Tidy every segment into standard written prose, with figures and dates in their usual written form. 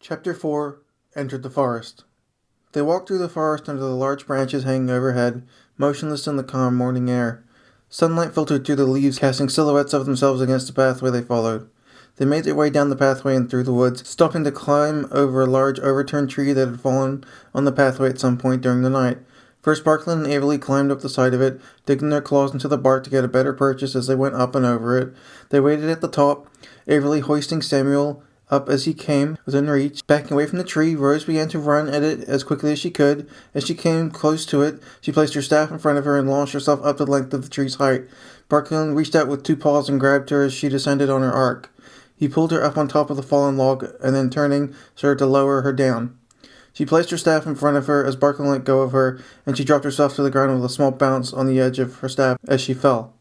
Chapter 4 Entered the Forest. They walked through the forest under the large branches hanging overhead, motionless in the calm morning air. Sunlight filtered through the leaves, casting silhouettes of themselves against the pathway they followed. They made their way down the pathway and through the woods, stopping to climb over a large overturned tree that had fallen on the pathway at some point during the night. First, Barklin and Averly climbed up the side of it, digging their claws into the bark to get a better purchase as they went up and over it. They waited at the top, Averly hoisting Samuel up as he came within reach. Backing away from the tree, Rose began to run at it as quickly as she could. As she came close to it, she placed her staff in front of her and launched herself up the length of the tree's height. Barklin reached out with two paws and grabbed her as she descended on her arc. He pulled her up on top of the fallen log and then, turning, started to lower her down. She placed her staff in front of her as Barklin let go of her, and she dropped herself to the ground with a small bounce on the edge of her staff as she fell.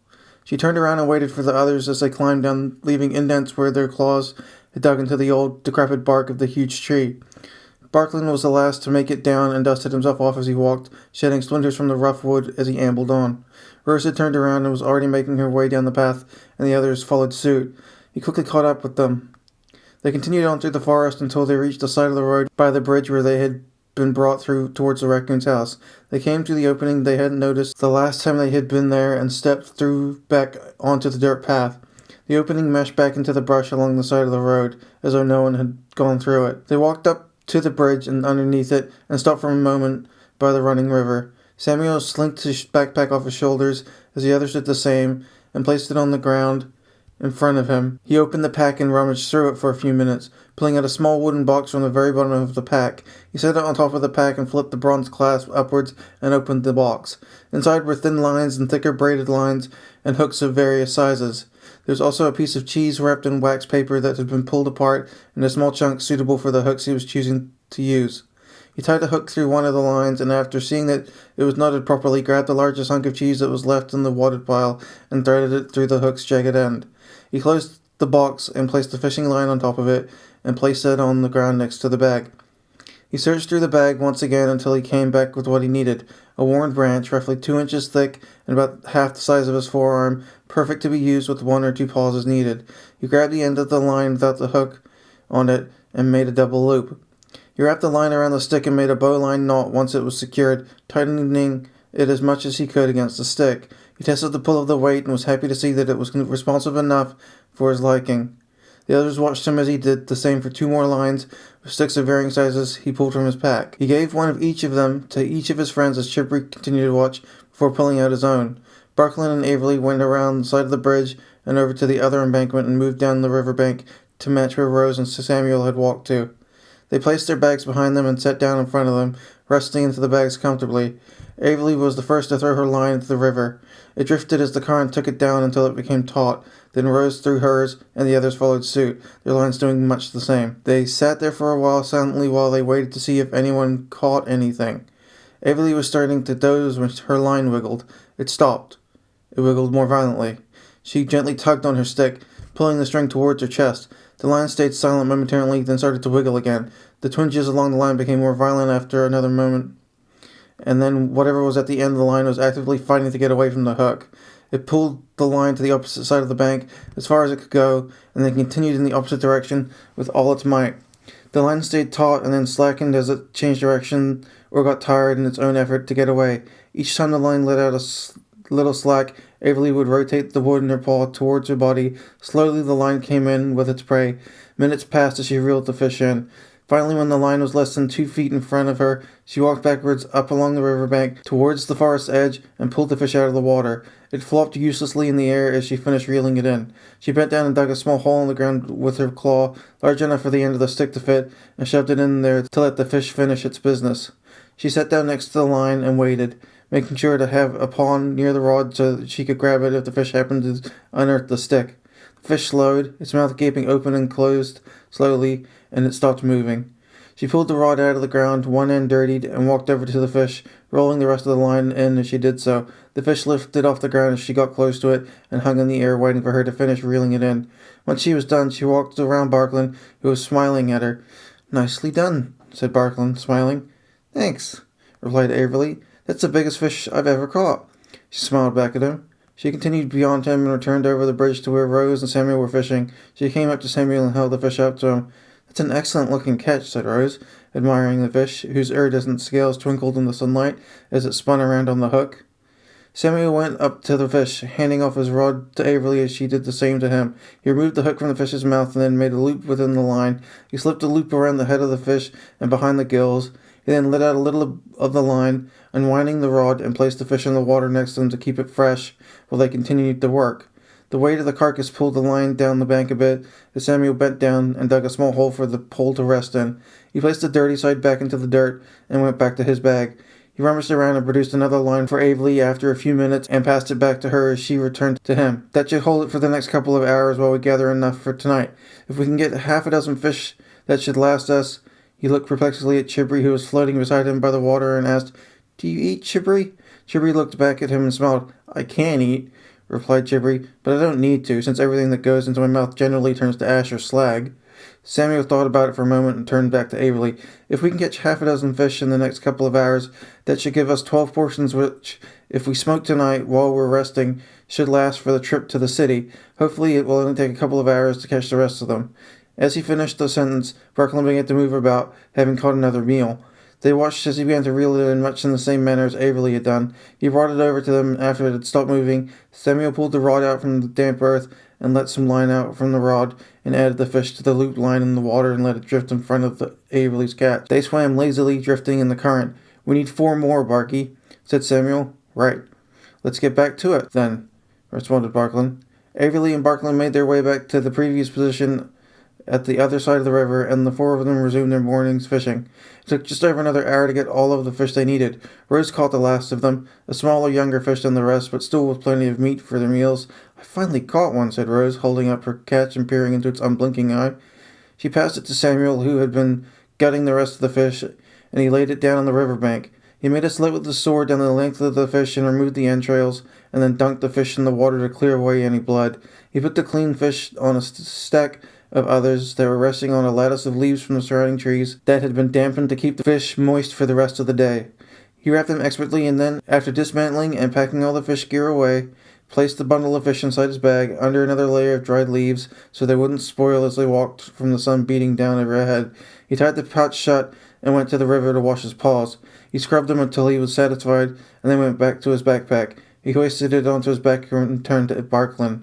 She turned around and waited for the others as they climbed down, leaving indents where their claws had dug into the old, decrepit bark of the huge tree. Barklin was the last to make it down and dusted himself off as he walked, shedding splinters from the rough wood as he ambled on. Rose had turned around and was already making her way down the path, and the others followed suit. He quickly caught up with them. They continued on through the forest until they reached the side of the road by the bridge where they had been brought through towards the raccoon's house. They came to the opening they hadn't noticed the last time they had been there and stepped through back onto the dirt path. The opening meshed back into the brush along the side of the road, as though no one had gone through it. They walked up to the bridge and underneath it, and stopped for a moment by the running river. Samuel slinked his backpack off his shoulders, as the others did the same, and placed it on the ground in front of him. He opened the pack and rummaged through it for a few minutes, pulling out a small wooden box from the very bottom of the pack. He set it on top of the pack and flipped the bronze clasp upwards and opened the box. Inside were thin lines and thicker braided lines and hooks of various sizes. There was also a piece of cheese wrapped in wax paper that had been pulled apart and a small chunk suitable for the hooks he was choosing to use. He tied a hook through one of the lines, and after seeing that it was knotted properly, grabbed the largest hunk of cheese that was left in the wadded pile and threaded it through the hook's jagged end. He closed the box and placed the fishing line on top of it and placed it on the ground next to the bag. He searched through the bag once again until he came back with what he needed, a worn branch roughly 2 inches thick and about half the size of his forearm, perfect to be used with 1 or 2 paws as needed. He grabbed the end of the line without the hook on it and made a double loop. He wrapped the line around the stick and made a bowline knot once it was secured, tightening it as much as he could against the stick. He tested the pull of the weight and was happy to see that it was responsive enough for his liking. The others watched him as he did the same for 2 more lines with sticks of varying sizes he pulled from his pack. He gave one of each of them to each of his friends as Chippy continued to watch before pulling out his own. Barklin and Averly went around the side of the bridge and over to the other embankment and moved down the river bank to match where Rose and Samuel had walked to. They placed their bags behind them and sat down in front of them, resting into the bags comfortably. Averly was the first to throw her line into the river. It drifted as the current took it down until it became taut. Then Rose threw hers, and the others followed suit, their lines doing much the same. They sat there for a while silently while they waited to see if anyone caught anything. Averly was starting to doze when her line wiggled. It stopped. It wiggled more violently. She gently tugged on her stick, pulling the string towards her chest. The line stayed silent momentarily, then started to wiggle again. The twinges along the line became more violent after another moment, and then whatever was at the end of the line was actively fighting to get away from the hook. It pulled the line to the opposite side of the bank as far as it could go, and then continued in the opposite direction with all its might. The line stayed taut and then slackened as it changed direction or got tired in its own effort to get away. Each time the line let out a little slack, Averly would rotate the wood in her paw towards her body. Slowly the line came in with its prey. Minutes passed as she reeled the fish in. Finally, when the line was less than 2 feet in front of her, she walked backwards up along the riverbank towards the forest edge and pulled the fish out of the water. It flopped uselessly in the air as she finished reeling it in. She bent down and dug a small hole in the ground with her claw, large enough for the end of the stick to fit, and shoved it in there to let the fish finish its business. She sat down next to the line and waited, making sure to have a paw near the rod so that she could grab it if the fish happened to unearth the stick. The fish slowed, its mouth gaping open and closed slowly, and it stopped moving. She pulled the rod out of the ground, one end dirtied, and walked over to the fish, rolling the rest of the line in as she did so. The fish lifted off the ground as she got close to it and hung in the air, waiting for her to finish reeling it in. Once she was done, she walked around Barklin, who was smiling at her. "Nicely done," said Barklin, smiling. "Thanks," replied Averly. "That's the biggest fish I've ever caught." She smiled back at him. She continued beyond him and returned over the bridge to where Rose and Samuel were fishing. She came up to Samuel and held the fish up to him. "That's an excellent-looking catch," said Rose, admiring the fish, whose iridescent scales twinkled in the sunlight as it spun around on the hook. Samuel went up to the fish, handing off his rod to Averly as she did the same to him. He removed the hook from the fish's mouth and then made a loop within the line. He slipped a loop around the head of the fish and behind the gills. He then let out a little of the line, unwinding the rod, and placed the fish in the water next to them to keep it fresh while they continued to work. The weight of the carcass pulled the line down the bank a bit as Samuel bent down and dug a small hole for the pole to rest in. He placed the dirty side back into the dirt and went back to his bag. He rummaged around and produced another line for Averly after a few minutes and passed it back to her as she returned to him. "That should hold it for the next couple of hours while we gather enough for tonight. If we can get half a dozen fish, that should last us." He looked perplexedly at Chibri, who was floating beside him by the water, and asked, "Do you eat, Chibri?" Chibri looked back at him and smiled. "I can eat," replied Chibri, "but I don't need to, since everything that goes into my mouth generally turns to ash or slag." Samuel thought about it for a moment and turned back to Averly. "If we can catch half a dozen fish in the next couple of hours, that should give us 12 portions, which, if we smoke tonight while we're resting, should last for the trip to the city. Hopefully it will only take a couple of hours to catch the rest of them." As he finished the sentence, Barkley began to move about, having caught another meal. They watched as he began to reel it in much in the same manner as Averly had done. He brought it over to them after it had stopped moving. Samuel pulled the rod out from the damp earth and let some line out from the rod, and added the fish to the looped line in the water and let it drift in front of Averly's catch. They swam lazily, drifting in the current. "We need 4 more, Barky," said Samuel. "Right. Let's get back to it, then," responded Barkley. Averly and Barkley made their way back to the previous position at the other side of the river, and the 4 of them resumed their morning's fishing. It took just over another hour to get all of the fish they needed. Rose caught the last of them, a smaller, younger fish than the rest, but still with plenty of meat for their meals. "I finally caught one," said Rose, holding up her catch and peering into its unblinking eye. She passed it to Samuel, who had been gutting the rest of the fish, and he laid it down on the river bank. He made a slit with his sword down the length of the fish and removed the entrails, and then dunked the fish in the water to clear away any blood. He put the clean fish on a stack of others that were resting on a lattice of leaves from the surrounding trees that had been dampened to keep the fish moist for the rest of the day. He wrapped them expertly and then, after dismantling and packing all the fish gear away, placed the bundle of fish inside his bag under another layer of dried leaves so they wouldn't spoil as they walked from the sun beating down overhead. He tied the pouch shut and went to the river to wash his paws. He scrubbed them until he was satisfied and then went back to his backpack. He hoisted it onto his back and turned to Barkley.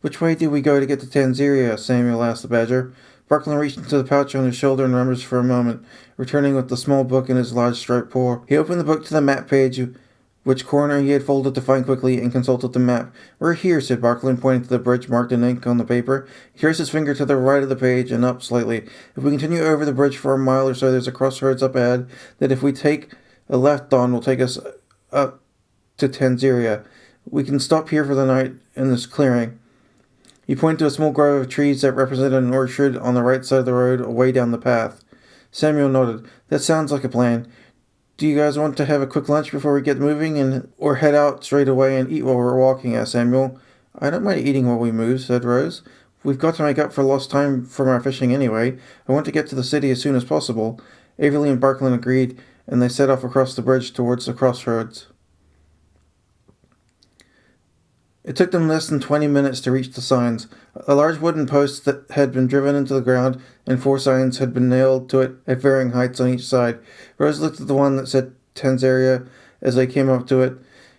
"Which way do we go to get to Tanzeria?" Samuel asked the badger. Barkley reached into the pouch on his shoulder and rummaged for a moment, returning with the small book in his large striped paw. He opened the book to the map page, which corner he had folded to find quickly, and consulted the map. "We're here," said Barkley, pointing to the bridge marked in ink on the paper. He traced his finger to the right of the page and up slightly. "If we continue over the bridge for a mile or so, there's a crossroads up ahead that if we take a left on will take us up to Tanzeria. We can stop here for the night in this clearing." He pointed to a small grove of trees that represented an orchard on the right side of the road away down the path. Samuel nodded. "That sounds like a plan. Do you guys want to have a quick lunch before we get moving or head out straight away and eat while we're walking?" asked Samuel. "I don't mind eating while we move," said Rose. "We've got to make up for lost time from our fishing anyway. I want to get to the city as soon as possible." Averly and Barkley agreed, and they set off across the bridge towards the crossroads. It took them less than 20 minutes to reach the signs. A large wooden post that had been driven into the ground, and 4 signs had been nailed to it at varying heights on each side. Rose looked at the one that said Tanzeria as they came up to it.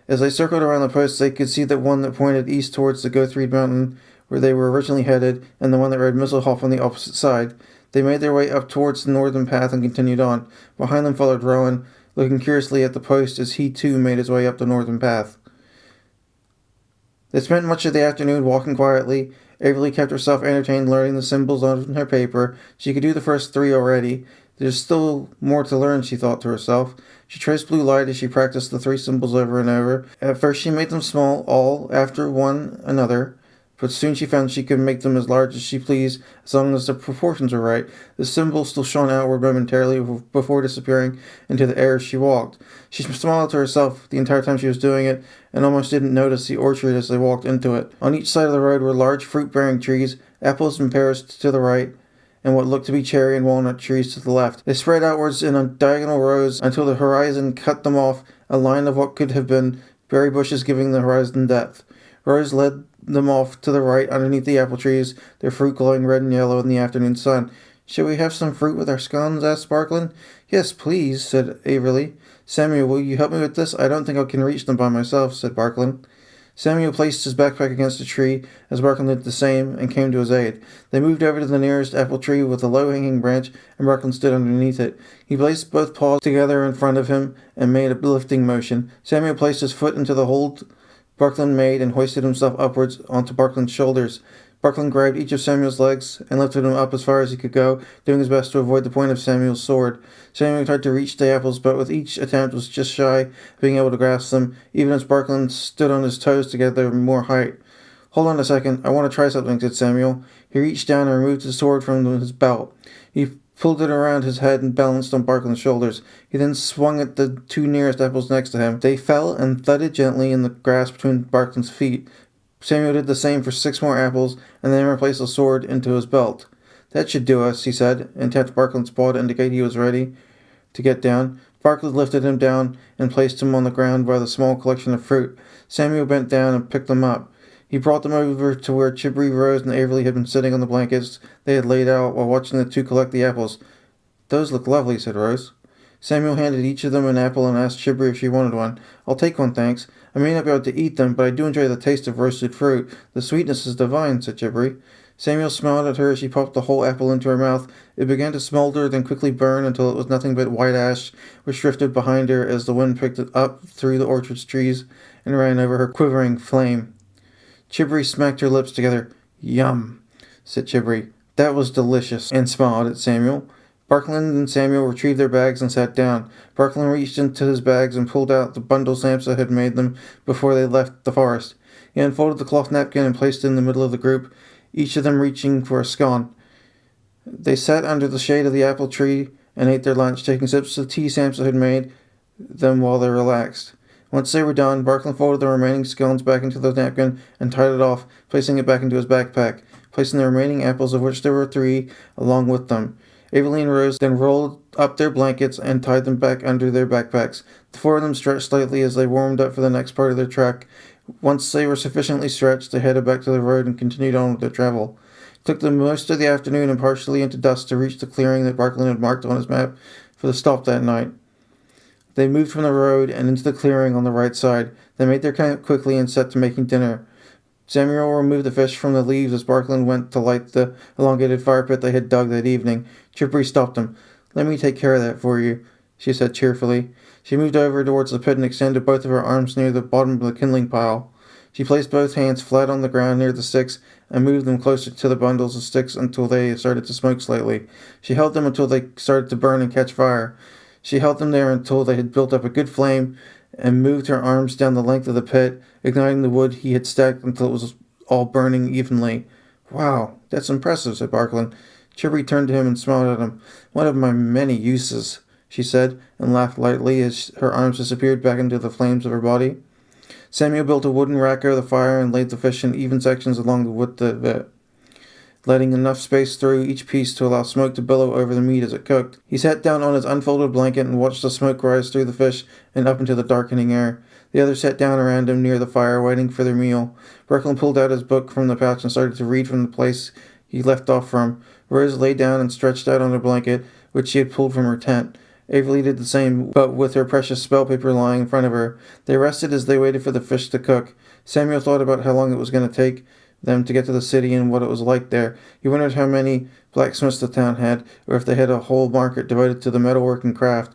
As they circled around the post, they could see the one that pointed east towards the Gothreed Mountain, where they were originally headed, and the one that read Misselhoff on the opposite side. They made their way up towards the northern path and continued on. Behind them followed Rowan, looking curiously at the post as he too made his way up the northern path. They spent much of the afternoon walking quietly. Averly kept herself entertained learning the symbols on her paper. She could do the first 3 already. There's still more to learn, she thought to herself. She traced blue light as she practiced the 3 symbols over and over. At first she made them small, all after one another, but soon she found she could make them as large as she pleased, as long as the proportions were right. The symbol still shone outward momentarily before disappearing into the air as she walked. She smiled to herself the entire time she was doing it, and almost didn't notice the orchard as they walked into it. On each side of the road were large fruit-bearing trees, apples and pears to the right, and what looked to be cherry and walnut trees to the left. They spread outwards in diagonal rows until the horizon cut them off, a line of what could have been berry bushes giving the horizon depth. Rose led them off to the right underneath the apple trees, their fruit glowing red and yellow in the afternoon sun. Shall we have some fruit with our scones? Asked Sparkling. Yes, please, said Averly. Samuel, will you help me with this? I don't think I can reach them by myself, said Sparkling. Samuel placed his backpack against a tree as Sparkling did the same and came to his aid. They moved over to the nearest apple tree with a low-hanging branch, and Sparkling stood underneath it. He placed both paws together in front of him and made a lifting motion. Samuel placed his foot into the hold Sparkling made and hoisted himself upwards onto Sparkling's shoulders. Sparkling grabbed each of Samuel's legs and lifted him up as far as he could go, doing his best to avoid the point of Samuel's sword. Samuel tried to reach the apples, but with each attempt was just shy of being able to grasp them, even as Sparkling stood on his toes to gather more height. Hold on a second, I want to try something, said Samuel. He reached down and removed his sword from his belt. He pulled it around his head and balanced on Sparkling's shoulders. He then swung at the two nearest apples next to him. They fell and thudded gently in the grass between Sparkling's feet. Samuel did the same for 6 more apples, and then replaced the sword into his belt. That should do us, he said, and tapped Sparkling's paw to indicate he was ready to get down. Sparkling lifted him down and placed him on the ground by the small collection of fruit. Samuel bent down and picked them up. He brought them over to where Chibri, Rose, and Averly had been sitting on the blankets they had laid out while watching the two collect the apples. Those look lovely, said Rose. Samuel handed each of them an apple and asked Chibri if she wanted one. I'll take one, thanks. I may not be able to eat them, but I do enjoy the taste of roasted fruit. The sweetness is divine, said Chibri. Samuel smiled at her as she popped the whole apple into her mouth. It began to smolder, then quickly burn until it was nothing but white ash, which drifted behind her as the wind picked it up through the orchard's trees and ran over her quivering flame. Chibri smacked her lips together. Yum, said Chibri. That was delicious, and smiled at Samuel. Sparkling and Samuel retrieved their bags and sat down. Sparkling reached into his bags and pulled out the bundle Samsa had made them before they left the forest. He unfolded the cloth napkin and placed it in the middle of the group, each of them reaching for a scone. They sat under the shade of the apple tree and ate their lunch, taking sips of tea Samsa had made them while they relaxed. Once they were done, Sparkling folded the remaining scones back into the napkin and tied it off, placing it back into his backpack, placing the remaining apples, of which there were 3, along with them. Averly and Rose then rolled up their blankets and tied them back under their backpacks. The 4 of them stretched slightly as they warmed up for the next part of their trek. Once they were sufficiently stretched, they headed back to the road and continued on with their travel. It took them most of the afternoon and partially into dusk to reach the clearing that Sparkling had marked on his map for the stop that night. They moved from the road and into the clearing on the right side. They made their camp quickly and set to making dinner. Samuel removed the fish from the leaves as Sparkling went to light the elongated fire pit they had dug that evening. Chibri stopped him. Let me take care of that for you, she said cheerfully. She moved over towards the pit and extended both of her arms near the bottom of the kindling pile. She placed both hands flat on the ground near the sticks and moved them closer to the bundles of sticks until they started to smoke slightly. She held them until they started to burn and catch fire. She held them there until they had built up a good flame and moved her arms down the length of the pit, igniting the wood he had stacked until it was all burning evenly. Wow, that's impressive, said Sparkling. Chibri turned to him and smiled at him. One of my many uses, she said, and laughed lightly as her arms disappeared back into the flames of her body. Samuel built a wooden rack over the fire and laid the fish in even sections along the wood of it, letting enough space through each piece to allow smoke to billow over the meat as it cooked. He sat down on his unfolded blanket and watched the smoke rise through the fish and up into the darkening air. The others sat down around him near the fire, waiting for their meal. Sparkling pulled out his book from the pouch and started to read from the place he left off from. Rose lay down and stretched out on her blanket, which she had pulled from her tent. Averly did the same, but with her precious spell paper lying in front of her. They rested as they waited for the fish to cook. Samuel thought about how long it was going to take them to get to the city and what it was like there. He wondered how many blacksmiths the town had, or if they had a whole market devoted to the metalworking craft.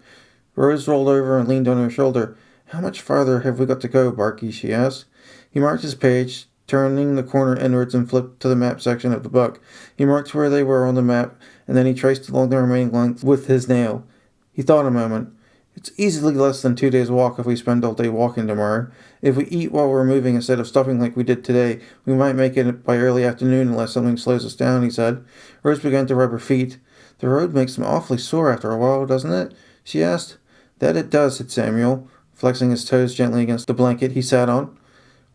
Rose rolled over and leaned on her shoulder. How much farther have we got to go, Barky? She asked. He marked his page, turning the corner inwards and flipped to the map section of the book. He marked where they were on the map, and then he traced along the remaining length with his nail. He thought a moment. It's easily less than 2 days' walk if we spend all day walking tomorrow. If we eat while we're moving instead of stopping like we did today, we might make it by early afternoon unless something slows us down, he said. Rose began to rub her feet. The road makes them awfully sore after a while, doesn't it? She asked. That it does, said Samuel, flexing his toes gently against the blanket he sat on.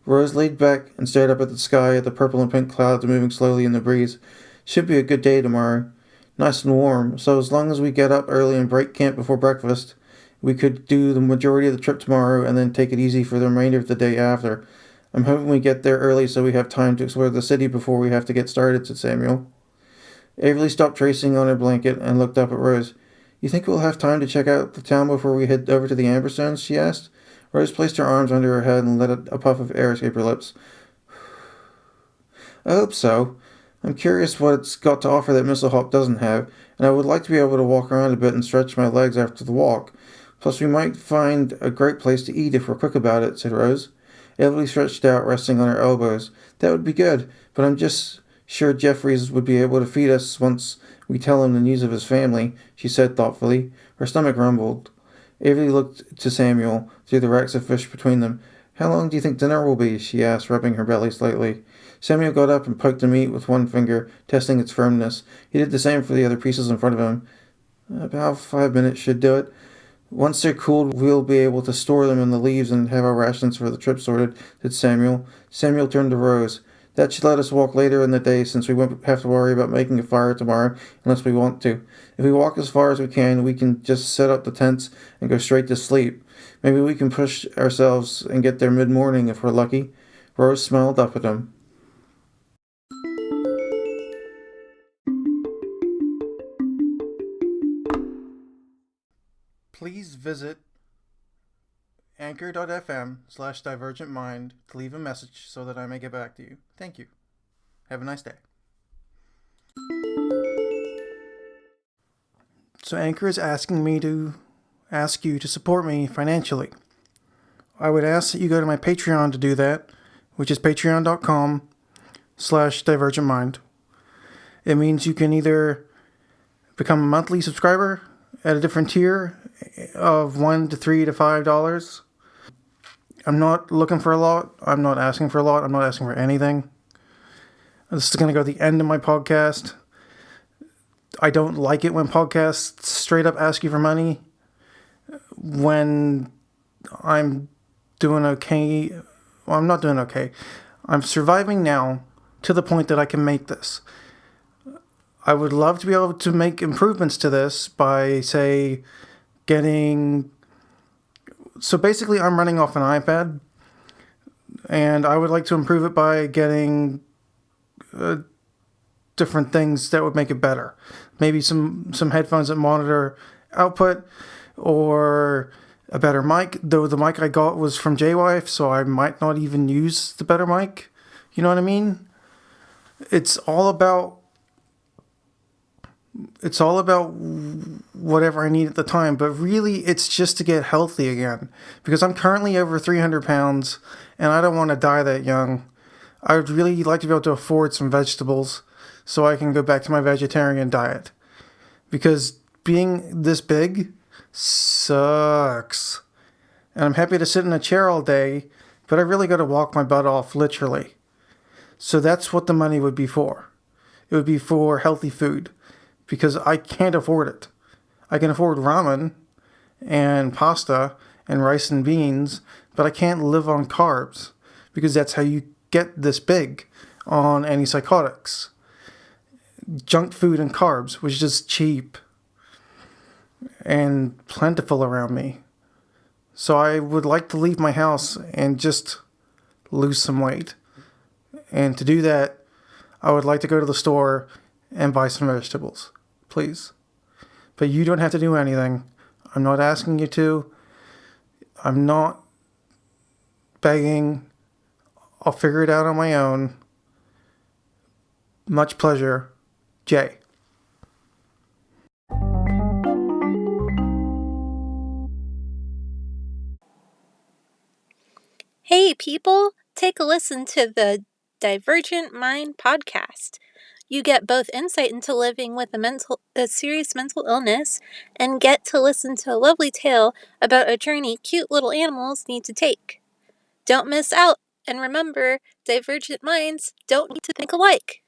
Rose laid back and stared up at the sky, at the purple and pink clouds moving slowly in the breeze. Should be a good day tomorrow. Nice and warm, so as long as we get up early and break camp before breakfast, we could do the majority of the trip tomorrow and then take it easy for the remainder of the day after. I'm hoping we get there early so we have time to explore the city before we have to get started, said Samuel. Avery stopped tracing on her blanket and looked up at Rose. You think we'll have time to check out the town before we head over to the Amberstones? She asked. Rose placed her arms under her head and let a puff of air escape her lips. I hope so. I'm curious what it's got to offer that Missile Hop doesn't have, and I would like to be able to walk around a bit and stretch my legs after the walk. Plus, we might find a great place to eat if we're quick about it, said Rose. Emily stretched out, resting on her elbows. That would be good, but I'm just sure Jeffries would be able to feed us once we tell him the news of his family, she said thoughtfully. Her stomach rumbled. Avery looked to Samuel through the racks of fish between them. How long do you think dinner will be? She asked, rubbing her belly slightly. Samuel got up and poked the meat with one finger, testing its firmness. He did the same for the other pieces in front of him. About 5 minutes should do it. Once they're cooled, we'll be able to store them in the leaves and have our rations for the trip sorted, said Samuel. Samuel turned to Rose. That should let us walk later in the day since we won't have to worry about making a fire tomorrow unless we want to. If we walk as far as we can just set up the tents and go straight to sleep. Maybe we can push ourselves and get there mid-morning if we're lucky. Rose smiled up at him. Please visit anchor.fm/divergentmind to leave a message so that I may get back to you. Thank you. Have a nice day. So Anchor is asking me to ask you to support me financially. I would ask that you go to my Patreon to do that, which is patreon.com/divergentmind. It means you can either become a monthly subscriber at a different tier of $1 to $3 to $5. I'm not looking for a lot. I'm not asking for a lot. I'm not asking for anything. This is going to go to the end of my podcast. I don't like it when podcasts straight up ask you for money when I'm doing okay. Well, I'm not doing okay. I'm surviving now to the point that I can make this. I would love to be able to make improvements to this by, say, getting... So basically, I'm running off an iPad, and I would like to improve it by getting different things that would make it better. Maybe some headphones that monitor output, or a better mic, though the mic I got was from JWife, so I might not even use the better mic. You know what I mean? It's all about whatever I need at the time, but really it's just to get healthy again, because I'm currently over 300 pounds and I don't want to die that young. I would really like to be able to afford some vegetables so I can go back to my vegetarian diet, because being this big sucks. And I'm happy to sit in a chair all day, but I really got to walk my butt off, literally. So that's what the money would be for. It would be for healthy food, because I can't afford it. I can afford ramen and pasta and rice and beans, but I can't live on carbs, because that's how you get this big on antipsychotics. Junk food and carbs, which is just cheap and plentiful around me. So I would like to leave my house and just lose some weight. And to do that, I would like to go to the store and buy some vegetables, please. But you don't have to do anything. I'm not asking you to. I'm not begging. I'll figure it out on my own. Much pleasure, Jay. Hey people, take a listen to the Divergent Mind podcast. You get both insight into living with a serious mental illness, and get to listen to a lovely tale about a journey cute little animals need to take. Don't miss out, and remember, divergent minds don't need to think alike.